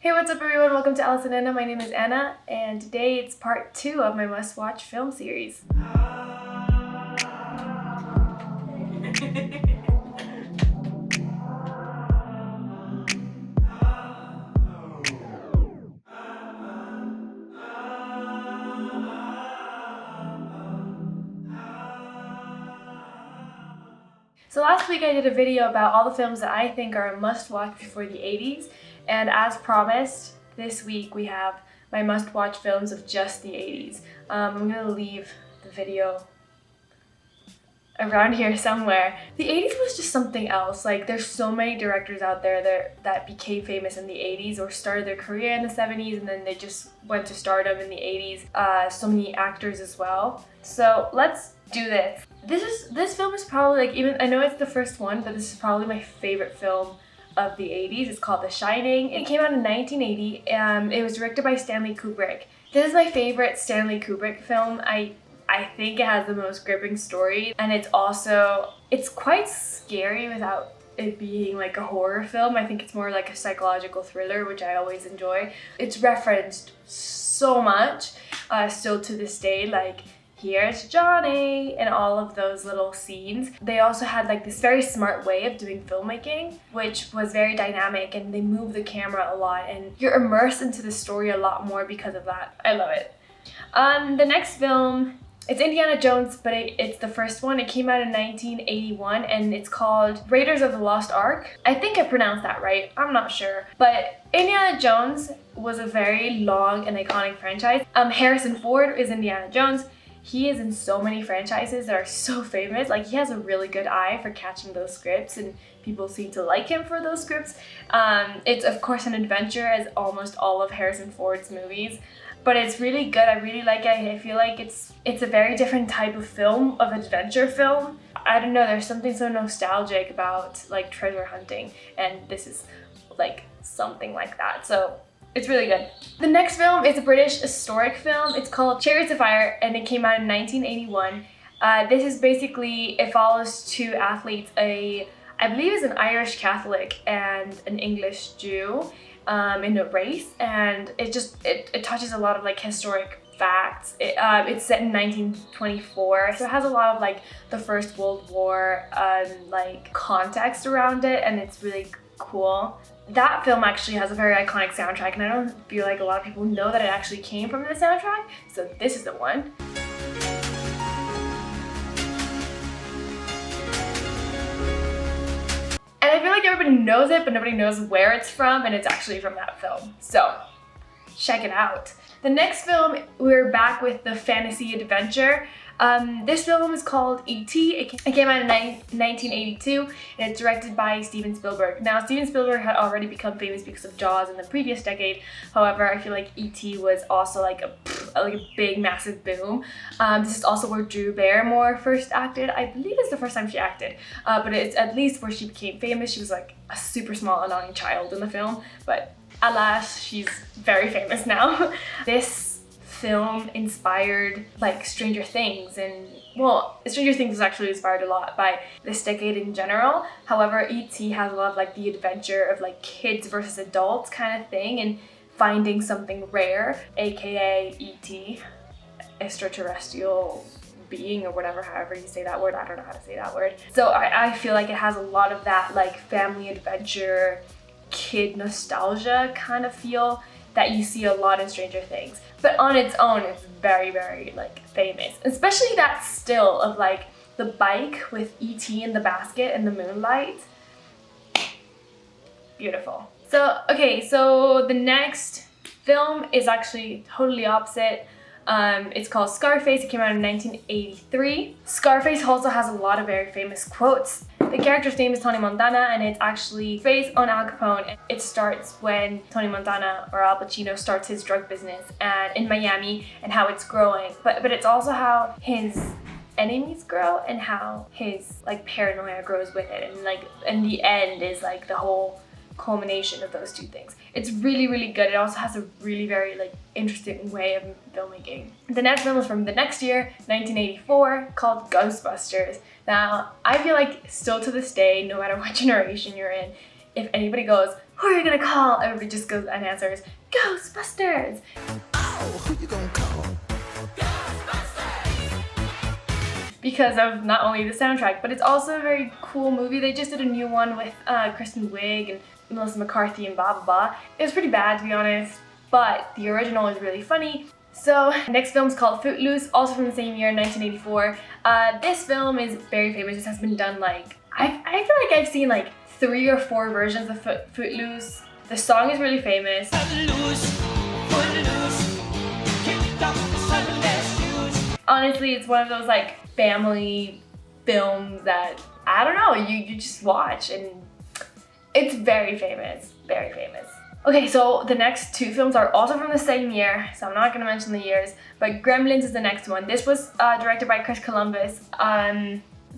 Hey, what's up everyone? Welcome to Alice and Anna. My name is Anna, and today it's part 2 of my must-watch film series. So last week I did a video about all the films that I think are a must-watch before the 80s, and as promised, this week we have my must-watch films of just the 80s. I'm gonna leave the video around here somewhere. The 80s was just something else. Like, there's so many directors out there that became famous in the 80s or started their career in the 70s and then they just went to stardom in the 80s. So many actors as well. So let's do this. This film is probably, like, even, I know it's the first one, but this is probably my favorite film of the 80s. It's called The Shining. It came out in 1980. It was directed by Stanley Kubrick. This is my favorite Stanley Kubrick film. I think it has the most gripping story, and it's quite scary without it being like a horror film. I think it's more like a psychological thriller, which I always enjoy. It's referenced so much still to this day, like here's Johnny and all of those little scenes. They also had like this very smart way of doing filmmaking, which was very dynamic, and they move the camera a lot and you're immersed into the story a lot more because of that. I love it. The next film, it's Indiana Jones, but it's the first one. It came out in 1981 and it's called Raiders of the Lost Ark. I think I pronounced that right, I'm not sure. But Indiana Jones was a very long and iconic franchise. Harrison Ford is Indiana Jones. He is in so many franchises that are so famous. Like, he has a really good eye for catching those scripts and people seem to like him for those scripts. It's of course an adventure, as almost all of Harrison Ford's movies. But it's really good. I really like it. I feel like it's a very different type of film, of adventure film. I don't know, there's something so nostalgic about like treasure hunting, and this is like something like that. So it's really good. The next film is a British historic film. It's called Chariots of Fire, and it came out in 1981. This is basically, it follows two athletes, I believe is an Irish Catholic and an English Jew, in a race, and it touches a lot of like historic facts. It's set in 1924, so it has a lot of like the First World War like context around it, and it's really cool. That film actually has a very iconic soundtrack, and I don't feel like a lot of people know that it actually came from the soundtrack, so this is the one. And I feel like everybody knows it, but nobody knows where it's from, and it's actually from that film. So, check it out. The next film, we're back with the fantasy adventure. This film is called E.T. It came out in 1982, and it's directed by Steven Spielberg. Now, Steven Spielberg had already become famous because of Jaws in the previous decade. However, I feel like E.T. was also like a big, massive boom. This is also where Drew Barrymore first acted. I believe it's the first time she acted, but it's at least where she became famous. She was like a super small, annoying child in the film, but alas, she's very famous now. This film inspired like Stranger Things, and well, Stranger Things was actually inspired a lot by this decade in general. However, E.T. has a lot of like the adventure of like kids versus adults kind of thing, and finding something rare, aka E.T., extraterrestrial being or whatever, however you say that word. I don't know how to say that word. So I feel like it has a lot of that like family adventure, kid nostalgia kind of feel that you see a lot in Stranger Things. But on its own, it's very, very like famous. Especially that still of like the bike with E.T. in the basket in the moonlight. Beautiful. So, okay, so the next film is actually totally opposite. It's called Scarface. It came out in 1983. Scarface also has a lot of very famous quotes. The character's name is Tony Montana, and it's actually based on Al Capone. It starts when Tony Montana, or Al Pacino, starts his drug business and in Miami, and how it's growing. But it's also how his enemies grow and how his like paranoia grows with it, and like in the end is like the whole culmination of those two things. It's really, really good. It also has a really very like interesting way of filmmaking. The next film is from the next year, 1984, called Ghostbusters. Now, I feel like still to this day, no matter what generation you're in, if anybody goes who are you gonna call? Everybody just goes and answers, Ghostbusters! Oh, who you gonna call? Because of not only the soundtrack, but it's also a very cool movie. They just did a new one with Kristen Wiig and Melissa McCarthy and blah blah blah. It was pretty bad, to be honest, but the original is really funny. So next film is called Footloose, also from the same year, 1984. This film is very famous. This has been done like, I feel like I've seen like 3 or 4 versions of Footloose. The song is really famous. Honestly, it's one of those like family films that, I don't know, you just watch, and it's very famous, very famous. Okay, so the next 2 films are also from the same year, so I'm not gonna mention the years, but Gremlins is the next one. This was directed by Chris Columbus.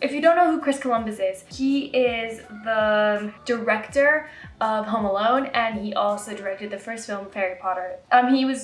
If you don't know who Chris Columbus is, he is the director of Home Alone, and he also directed the first film, Harry Potter.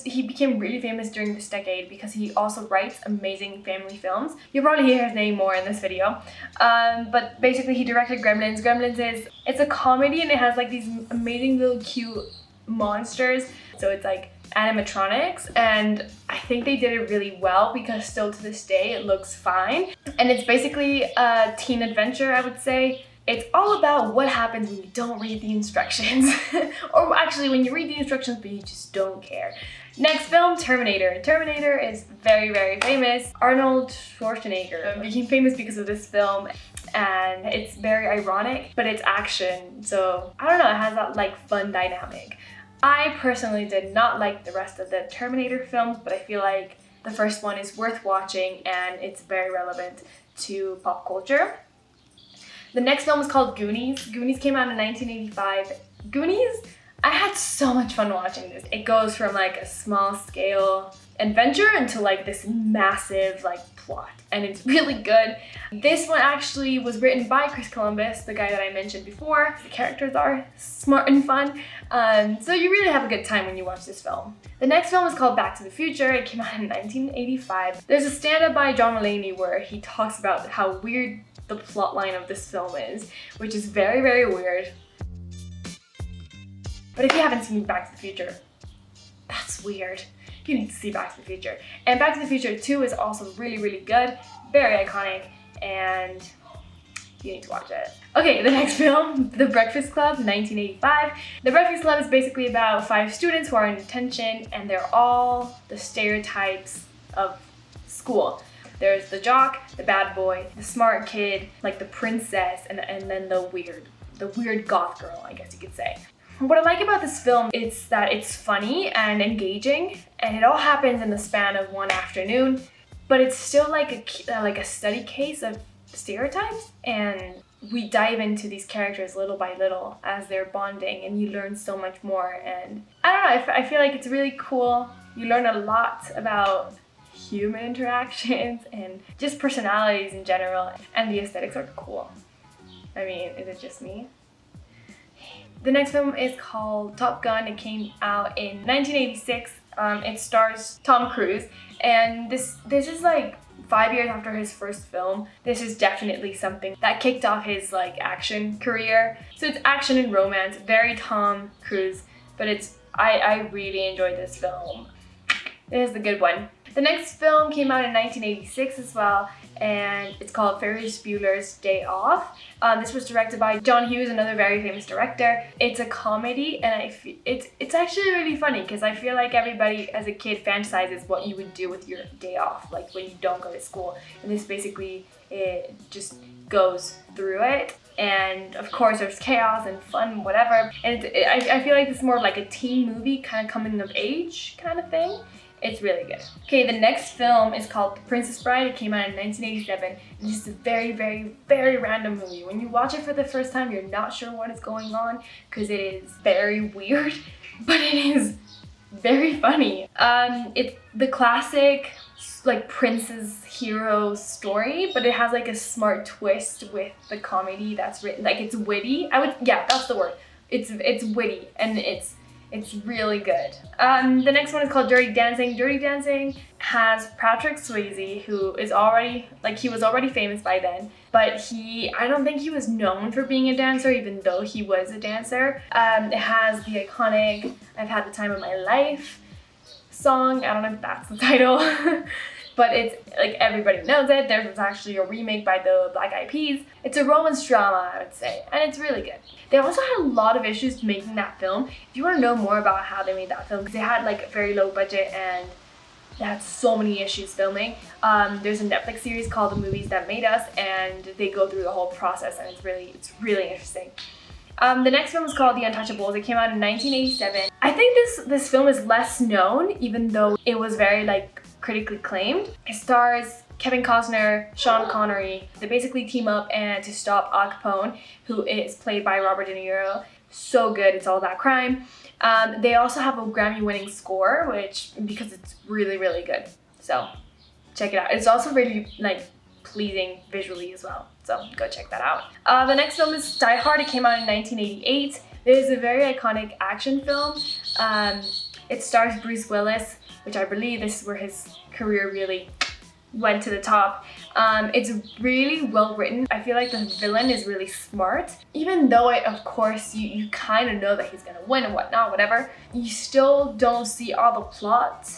He became really famous during this decade because he also writes amazing family films. You'll probably hear his name more in this video. But basically he directed Gremlins. It's a comedy, and it has like these amazing little cute monsters. So it's like animatronics, and I think they did it really well because still to this day it looks fine. And it's basically a teen adventure, I would say. It's all about what happens when you don't read the instructions. Or actually when you read the instructions but you just don't care. Next film, Terminator. Terminator is very, very famous. Arnold Schwarzenegger became famous because of this film, and it's very ironic, but it's action. So I don't know, it has that like fun dynamic. I personally did not like the rest of the Terminator films, but I feel like the first one is worth watching and it's very relevant to pop culture. The next film is called Goonies. Goonies came out in 1985. Goonies, I had so much fun watching this. It goes from like a small scale adventure into like this massive like plot, and it's really good. This one actually was written by Chris Columbus, the guy that I mentioned before. The characters are smart and fun, so you really have a good time when you watch this film. The next film is called Back to the Future. It came out in 1985. There's a stand-up by John Mulaney where he talks about how weird the plot line of this film is, which is very, very weird. But if you haven't seen Back to the Future, that's weird. You need to see Back to the Future. And Back to the Future 2 is also really, really good, very iconic, and you need to watch it. Okay, the next film, The Breakfast Club, 1985. The Breakfast Club is basically about 5 students who are in detention, and they're all the stereotypes of school. There's the jock, the bad boy, the smart kid, like the princess, and then the weird goth girl, I guess you could say. What I like about this film is that it's funny and engaging, and it all happens in the span of one afternoon, but it's still like a study case of stereotypes, and we dive into these characters little by little as they're bonding, and you learn so much more. And I don't know, I feel like it's really cool. You learn a lot about human interactions and just personalities in general, and the aesthetics are cool. I mean, is it just me? The next film is called Top Gun. It came out in 1986. It stars Tom Cruise, and this is like 5 years after his first film. This is definitely something that kicked off his like action career. So it's action and romance, very Tom Cruise, but I really enjoyed this film. It is the good one. The next film came out in 1986 as well, and it's called Ferris Bueller's Day Off. This was directed by John Hughes, another very famous director. It's a comedy, and it's actually really funny because I feel like everybody as a kid fantasizes what you would do with your day off, like when you don't go to school. And this basically, it just goes through it. And of course there's chaos and fun, whatever. And I feel like this is more of like a teen movie, kind of coming of age kind of thing. It's really good. Okay, the next film is called The Princess Bride. It came out in 1987. And this is a very, very, very random movie. When you watch it for the first time, you're not sure what is going on because it is very weird, but it is very funny. It's the classic like princess hero story, but it has like a smart twist with the comedy that's written. Like it's witty. Yeah, that's the word. It's witty, and It's really good. The next one is called Dirty Dancing. Dirty Dancing has Patrick Swayze, who is already, like, he was already famous by then, but I don't think he was known for being a dancer, even though he was a dancer. It has the iconic I've Had the Time of My Life song. I don't know if that's the title. But it's like everybody knows it. There's actually a remake by the Black Eyed Peas. It's a romance drama, I would say, and it's really good. They also had a lot of issues making that film. If you want to know more about how they made that film, because they had like a very low budget and they had so many issues filming. There's a Netflix series called The Movies That Made Us, and they go through the whole process, and it's really interesting. The next film is called The Untouchables. It came out in 1987. I think this film is less known, even though it was very like critically acclaimed. It stars Kevin Costner, Sean Connery. They basically team up and to stop Al Capone, who is played by Robert De Niro. So good, it's all about crime. They also have a Grammy-winning score, because it's really, really good. So check it out. It's also really like pleasing visually as well. So go check that out. The next film is Die Hard. It came out in 1988. It is a very iconic action film. It stars Bruce Willis, which I believe this is where his career really went to the top. It's really well written. I feel like the villain is really smart. Even though of course you kind of know that he's gonna win and whatnot, whatever, you still don't see all the plot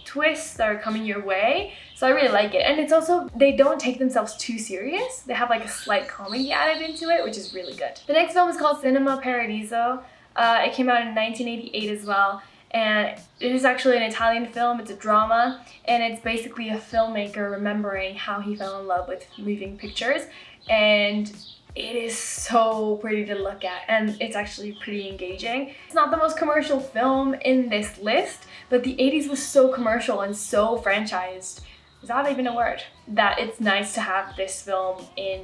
twists that are coming your way. So I really like it. And it's also, they don't take themselves too serious. They have like a slight comedy added into it, which is really good. The next film is called Cinema Paradiso. It came out in 1988 as well. And it is actually an Italian film. It's a drama, and it's basically a filmmaker remembering how he fell in love with moving pictures, and it is so pretty to look at, and it's actually pretty engaging. It's not the most commercial film in this list, but the 80s was so commercial and so franchised, is that even a word, that it's nice to have this film in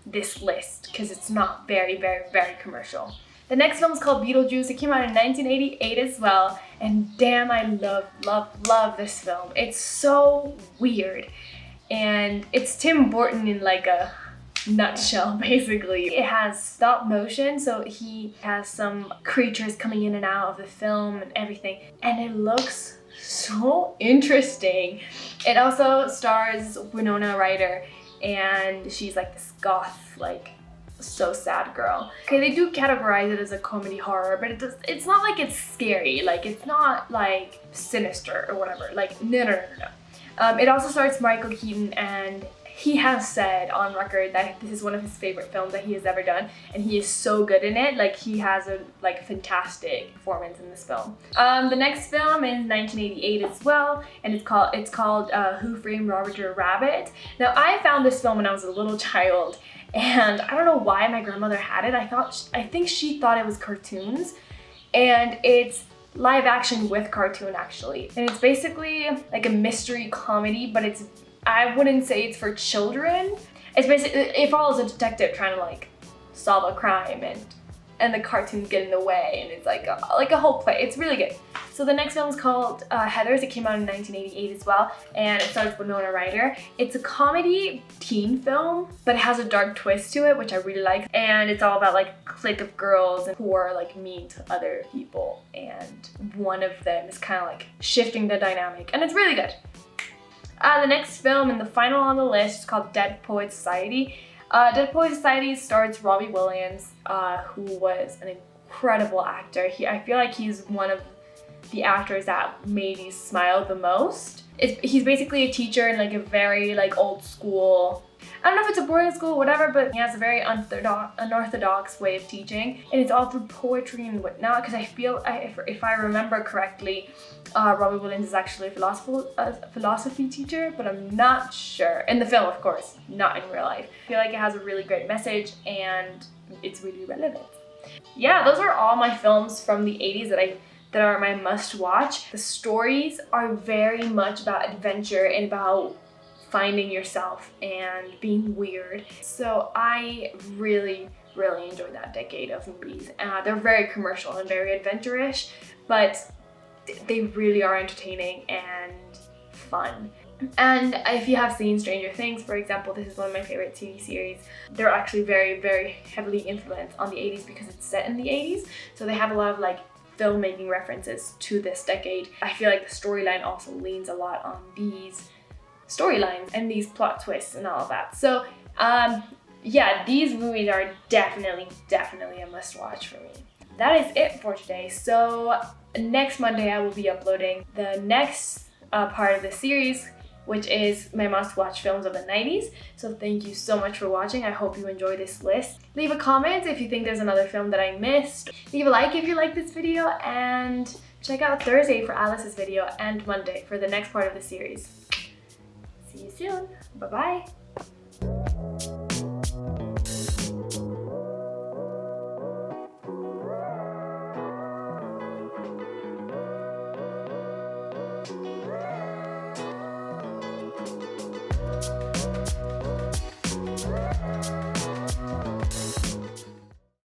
this list, because it's not very, very, very commercial. The next film is called Beetlejuice. It came out in 1988 as well, and damn, I love this film. It's so weird, and it's Tim Burton in like a nutshell, basically. It has stop motion, so he has some creatures coming in and out of the film and everything, and it looks so interesting. It also stars Winona Ryder, and she's like this goth, like so sad girl. Okay, they do categorize it as a comedy horror, but it's not like it's scary, like it's not like sinister or whatever, like no. It also stars Michael Keaton, and he has said on record that this is one of his favorite films that he has ever done, and he is so good in it. Like, he has a fantastic performance in this film. The next film is 1988 as well, and it's called Who Framed Roger Rabbit. Now, I found this film when I was a little child, and I don't know why my grandmother had it. I think she thought it was cartoons, and it's live action with cartoon actually. And it's basically like a mystery comedy, but I wouldn't say it's for children. It's basically, it follows a detective trying to like solve a crime, and the cartoons get in the way, and it's like a whole play. It's really good. So the next film is called Heathers. It came out in 1988 as well, and it stars Winona Ryder. It's a comedy teen film, but it has a dark twist to it, which I really like. And it's all about like a clique of girls who are like mean to other people, and one of them is kind of like shifting the dynamic, and it's really good. The next film and the final on the list is called Dead Poets Society. Dead Poets Society stars Robbie Williams, who was an incredible actor. I feel like he's one of the actors that made me smile the most. He's basically a teacher in like a very like old school, I don't know if it's a boarding school, whatever, but he has a very unorthodox way of teaching, and it's all through poetry and whatnot. Because I feel, if I remember correctly, Robbie Williams is actually a philosophy teacher, but I'm not sure. In the film, of course, not in real life. I feel like it has a really great message, and it's really relevant. Yeah, those are all my films from the 80s that are my must-watch. The stories are very much about adventure and about finding yourself and being weird. So I really enjoyed that decade of movies. They're very commercial and very adventurous, but they really are entertaining and fun. And if you have seen Stranger Things, for example, this is one of my favorite TV series. They're actually very heavily influenced on the 80s because it's set in the 80s. So they have a lot of like filmmaking references to this decade. I feel like the storyline also leans a lot on these storylines and these plot twists and all of that. So yeah, these movies are definitely a must watch for me. That is it for today. So next Monday I will be uploading the next part of the series, which is my must-watch films of the 90s. So thank you so much for watching. I hope you enjoy this list. Leave a comment if you think there's another film that I missed. Leave a like if you like this video, and check out Thursday for Alice's video and Monday for the next part of the series. See you soon. Bye-bye.